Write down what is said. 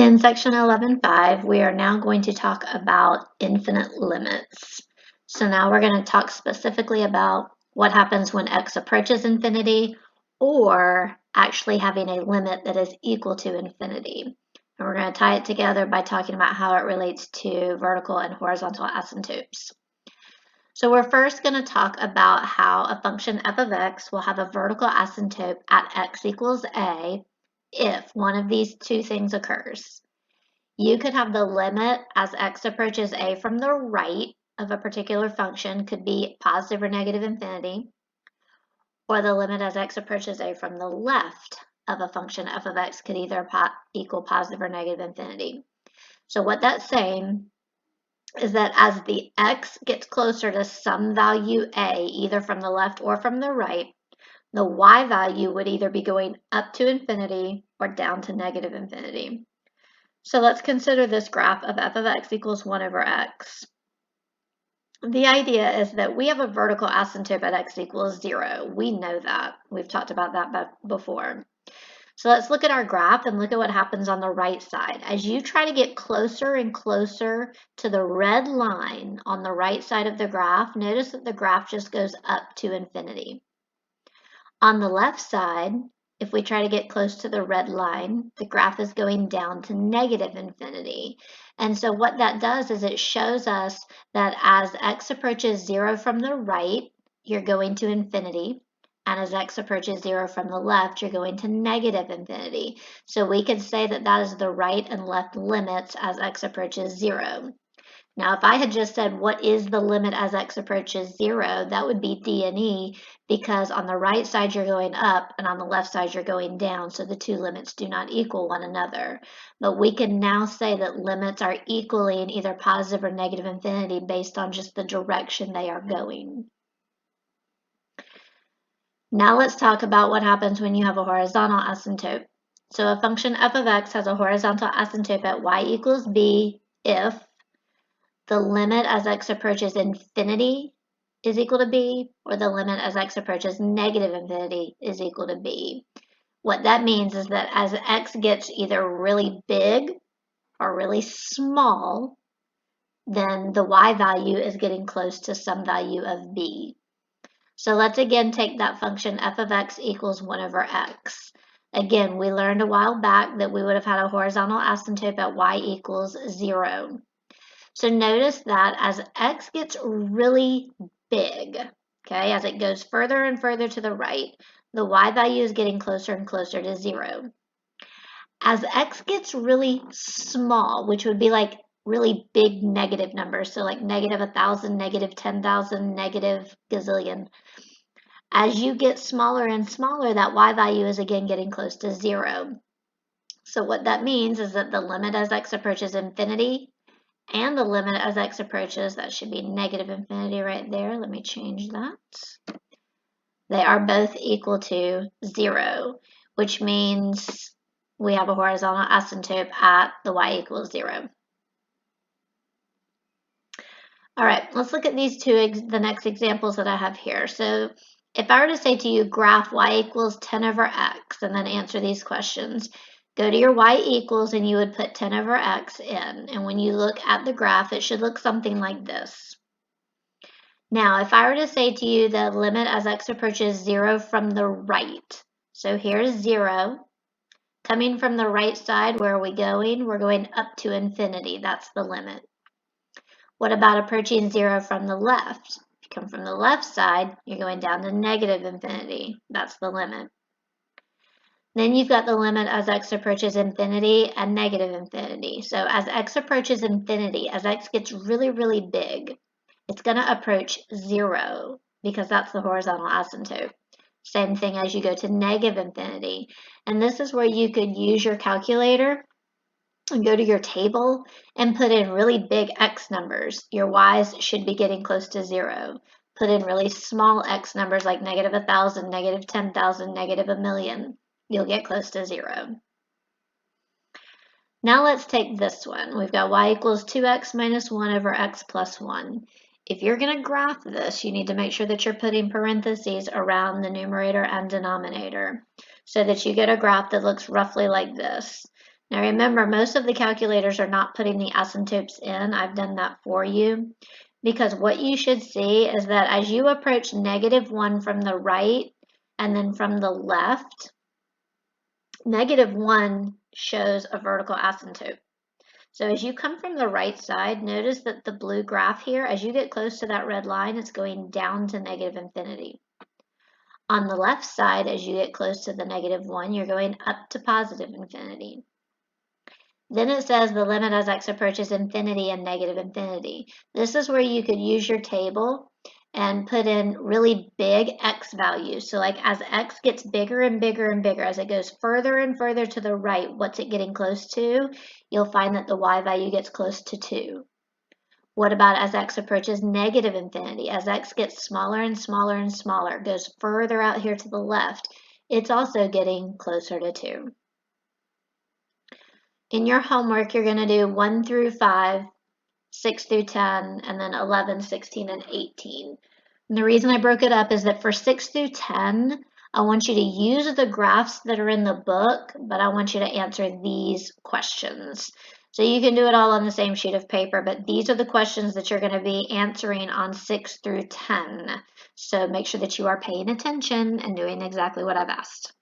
In section 11.5, we are now going to talk about infinite limits. So now we're going to talk specifically about what happens when x approaches infinity, or actually having a limit that is equal to infinity. And we're going to tie it together by talking about how it relates to vertical and horizontal asymptotes. So we're first going to talk about how a function f of x will have a vertical asymptote at x equals a if one of these two things occurs. You could have the limit as x approaches a from the right of a particular function could be positive or negative infinity, or the limit as x approaches a from the left of a function f of x could either equal positive or negative infinity. So what that's saying is that as the x gets closer to some value a, either from the left or from the right, the y value would either be going up to infinity or down to negative infinity. So let's consider this graph of f of x equals 1 over x. The idea is that we have a vertical asymptote at x equals 0. We know that. We've talked about that before. So let's look at our graph and look at what happens on the right side. As you try to get closer and closer to the red line on the right side of the graph, notice that the graph just goes up to infinity. On the left side, if we try to get close to the red line, the graph is going down to negative infinity. And so what that does is it shows us that as x approaches 0 from the right, you're going to infinity. And as x approaches 0 from the left, you're going to negative infinity. So we could say that that is the right and left limits as x approaches 0. Now, if I had just said, what is the limit as x approaches 0, that would be d and e, because on the right side you're going up and on the left side you're going down, so the two limits do not equal one another. But we can now say that limits are equally in either positive or negative infinity based on just the direction they are going. Now let's talk about what happens when you have a horizontal asymptote. So a function f of x has a horizontal asymptote at y equals b if the limit as x approaches infinity is equal to b, or the limit as x approaches negative infinity is equal to b. What that means is that as x gets either really big or really small, then the y value is getting close to some value of b. So let's again take that function f of x equals 1 over x. Again, we learned a while back that we would have had a horizontal asymptote at y equals 0. So notice that as x gets really big, okay, as it goes further and further to the right, the y value is getting closer and closer to 0. As x gets really small, which would be like really big negative numbers, so like negative 1,000, negative 10,000, negative gazillion, as you get smaller and smaller, that y value is again getting close to 0. So what that means is that the limit as x approaches infinity and the limit as x approaches, that should be negative infinity right there. Let me change that. They are both equal to 0, which means we have a horizontal asymptote at the y equals 0. All right, let's look at these the next examples that I have here. So if I were to say to you, graph y equals 10 over x, and then answer these questions, go to your y equals and you would put 10 over x in. And when you look at the graph, it should look something like this. Now, if I were to say to you the limit as x approaches 0 from the right, so here's 0. Coming from the right side, where are we going? We're going up to infinity. That's the limit. What about approaching 0 from the left? If you come from the left side, you're going down to negative infinity. That's the limit. Then you've got the limit as x approaches infinity and negative infinity. So as x approaches infinity, as x gets really, really big, it's going to approach 0 because that's the horizontal asymptote. Same thing as you go to negative infinity. And this is where you could use your calculator and go to your table and put in really big x numbers. Your y's should be getting close to 0. Put in really small x numbers like negative 1,000, negative 10,000, negative 1,000,000. You'll get close to 0. Now let's take this one. We've got y equals 2x minus 1 over x plus 1. If you're going to graph this, you need to make sure that you're putting parentheses around the numerator and denominator so that you get a graph that looks roughly like this. Now remember, most of the calculators are not putting the asymptotes in. I've done that for you, because what you should see is that as you approach -1 from the right and then from the left, -1 shows a vertical asymptote. So as you come from the right side, notice that the blue graph here, as you get close to that red line, it's going down to -infinity. On the left side, as you get close to the -1, you're going up to +infinity. Then it says the limit as x approaches infinity and -infinity. This is where you could use your table and put in really big x values. So like as x gets bigger and bigger and bigger, as it goes further and further to the right, what's it getting close to? You'll find that the y value gets close to 2. What about as x approaches -infinity? As x gets smaller and smaller and smaller, goes further out here to the left, it's also getting closer to 2. In your homework, you're going to do 1 through 5, 6 through 10, and then 11, 16, and 18. And the reason I broke it up is that for 6 through 10, I want you to use the graphs that are in the book, but I want you to answer these questions. So you can do it all on the same sheet of paper, but these are the questions that you're going to be answering on 6 through 10. So make sure that you are paying attention and doing exactly what I've asked.